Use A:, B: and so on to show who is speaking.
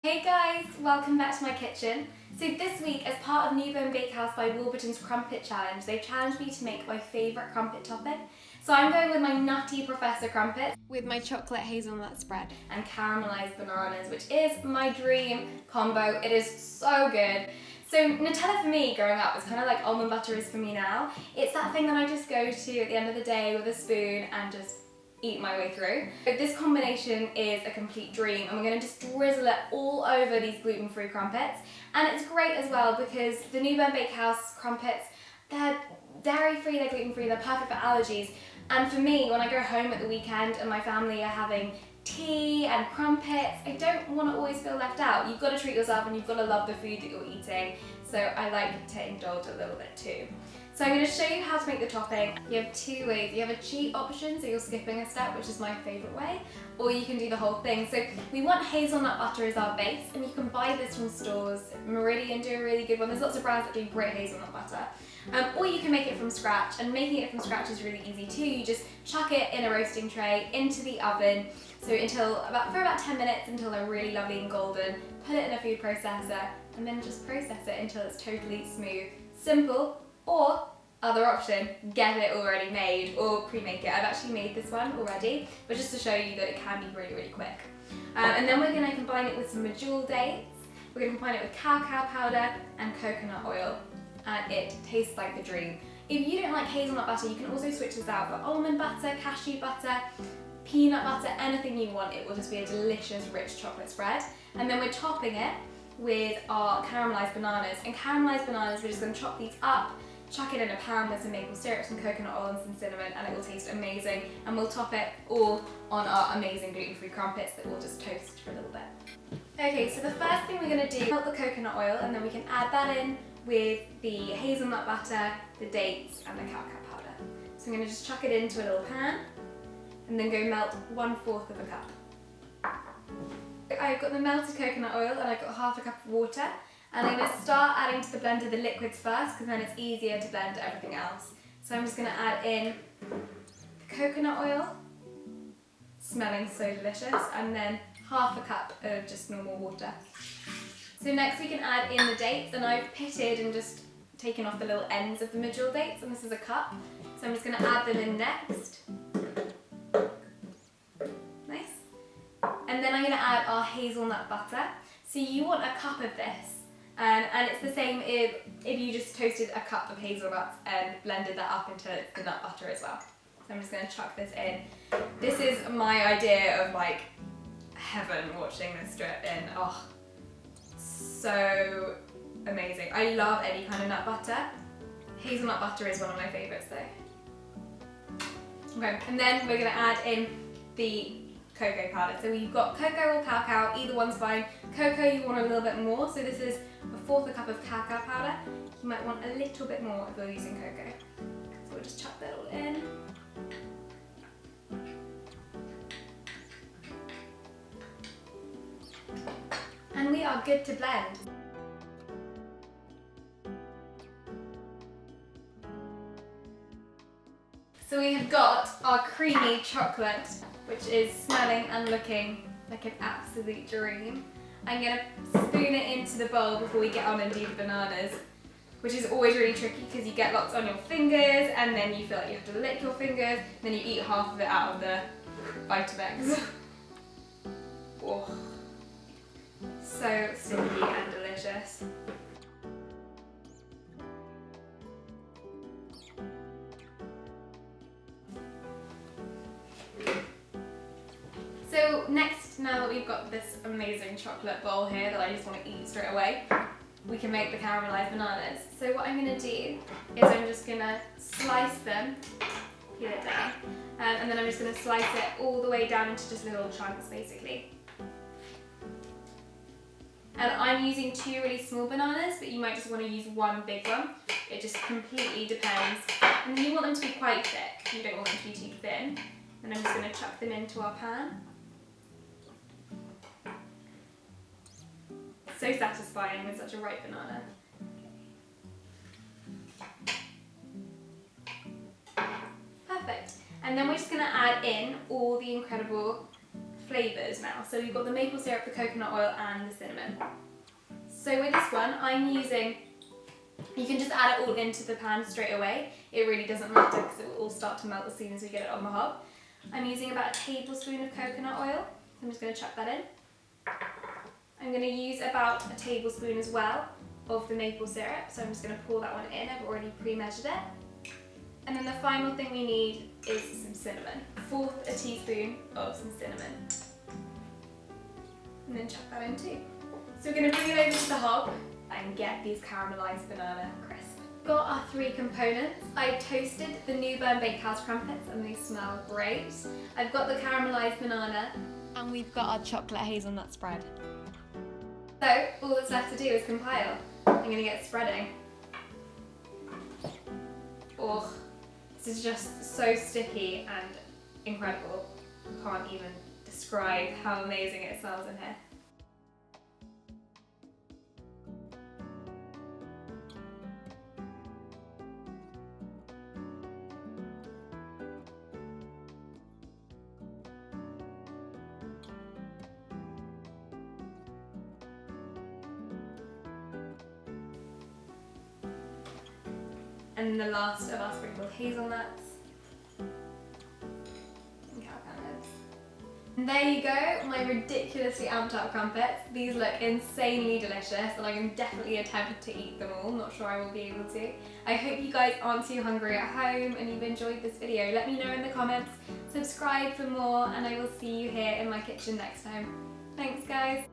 A: Hey guys, welcome back to my kitchen. So this week, as part of Newburn Bakehouse by Warburton's Crumpet Challenge, they've challenged me to make my favourite crumpet topping. So I'm going with my Nutty Professor crumpets with my chocolate hazelnut spread and caramelised bananas, which is my dream combo. It is so good. So Nutella for me growing up was kind of like almond butter is for me now. It's that thing that I just go to at the end of the day with a spoon and just eat my way through. But this combination is a complete dream, and we're going to just drizzle it all over these gluten-free crumpets. And it's great as well because the Newburn Bakehouse crumpets, they're dairy-free, they're gluten-free, they're perfect for allergies. And for me, when I go home at the weekend and my family are having tea and crumpets, I don't want to always feel left out. You've got to treat yourself and you've got to love the food that you're eating. So I like to indulge a little bit too. So I'm going to show you how to make the topping. You have two ways. You have a cheat option, so you're skipping a step, which is my favourite way, or you can do the whole thing. So we want hazelnut butter as our base, and you can buy this from stores. Meridian do a really good one. There's lots of brands that do great hazelnut butter. Or you can make it from scratch, and making it from scratch is really easy too. You just chuck it in a roasting tray into the oven, so for about 10 minutes until they're really lovely and golden. Put it in a food processor, and then just process it until it's totally smooth. Simple. Or, other option, get it already made or pre-make it. I've actually made this one already, but just to show you that it can be really, really quick. And then we're going to combine it with some medjool dates. We're going to combine it with cacao powder and coconut oil, and it tastes like the dream. If you don't like hazelnut butter, you can also switch this out for almond butter, cashew butter, peanut butter, anything you want. It will just be a delicious, rich chocolate spread. And then we're topping it with our caramelised bananas. And caramelised bananas, we're just going to chop these up, chuck it in a pan with some maple syrup, some coconut oil and some cinnamon, and it will taste amazing. And we'll top it all on our amazing gluten-free crumpets that we'll just toast for a little bit. Okay, so the first thing we're going to do is melt the coconut oil, and then we can add that in with the hazelnut butter, the dates and the cacao powder. So I'm going to just chuck it into a little pan and then go melt 1/4 of a cup. I've got the melted coconut oil and I've got 1/2 cup of water. And I'm going to start adding to the blender the liquids first, because then it's easier to blend everything else. So I'm just going to add in the coconut oil, smelling so delicious, and then 1/2 cup of just normal water. So next we can add in the dates, and I've pitted and just taken off the little ends of the medjool dates, and this is a cup. So I'm just going to add them in next. Nice. And then I'm going to add our hazelnut butter. So you want a cup of this. And it's the same if you just toasted a cup of hazelnuts and blended that up into the nut butter as well. So I'm just going to chuck this in. This is my idea of like heaven, watching this drip in. Oh, so amazing. I love any kind of nut butter. Hazelnut butter is one of my favourites though. Okay, and then we're going to add in the cocoa powder. So we've got cocoa or cacao, either one's fine. Cocoa you want a little bit more, so this is 1/4 cup of cacao powder. You might want a little bit more if you're using cocoa. So we'll just chuck that all in. And we are good to blend. So we have got our creamy chocolate, which is smelling and looking like an absolute dream. I'm going to spoon it into the bowl before we get on and do the bananas, which is always really tricky because you get lots on your fingers and then you feel like you have to lick your fingers, and then you eat half of it out of the Vitamix. Oh, so sticky and delicious. So next, now that we've got this amazing chocolate bowl here that I just want to eat straight away, we can make the caramelised bananas. So what I'm going to do is I'm just going to slice them, peel it down, and then I'm just going to slice it all the way down into just little chunks basically. And I'm using 2 really small bananas, but you might just want to use 1 big one. It just completely depends. And you want them to be quite thick, you don't want them to be too thin. And I'm just going to chuck them into our pan. So satisfying with such a ripe banana. Perfect. And then we're just going to add in all the incredible flavours now. So we've got the maple syrup, the coconut oil and the cinnamon. So with this one I'm using, you can just add it all into the pan straight away. It really doesn't matter because it will all start to melt as soon as we get it on the hob. I'm using about a tablespoon of coconut oil. So I'm just going to chuck that in. I'm going to use about a tablespoon as well of the maple syrup. So I'm just going to pour that one in. I've already pre-measured it. And then the final thing we need is some cinnamon. 1/4 a teaspoon of some cinnamon. And then chuck that in too. So we're going to bring it over to the hob and get these caramelised banana crisps. Got our 3 components. I toasted the Newburn Bakehouse crumpets and they smell great. I've got the caramelised banana and we've got our chocolate hazelnut spread. So all that's left to do is compile. I'm going to get spreading. Oh, this is just so sticky and incredible. Can't even describe how amazing it smells in here. And the last of our sprinkled hazelnuts and cacao nibs. And there you go, my ridiculously amped up crumpets. These look insanely delicious and I can definitely attempt to eat them all. Not sure I will be able to. I hope you guys aren't too hungry at home and you've enjoyed this video. Let me know in the comments, subscribe for more, and I will see you here in my kitchen next time. Thanks guys.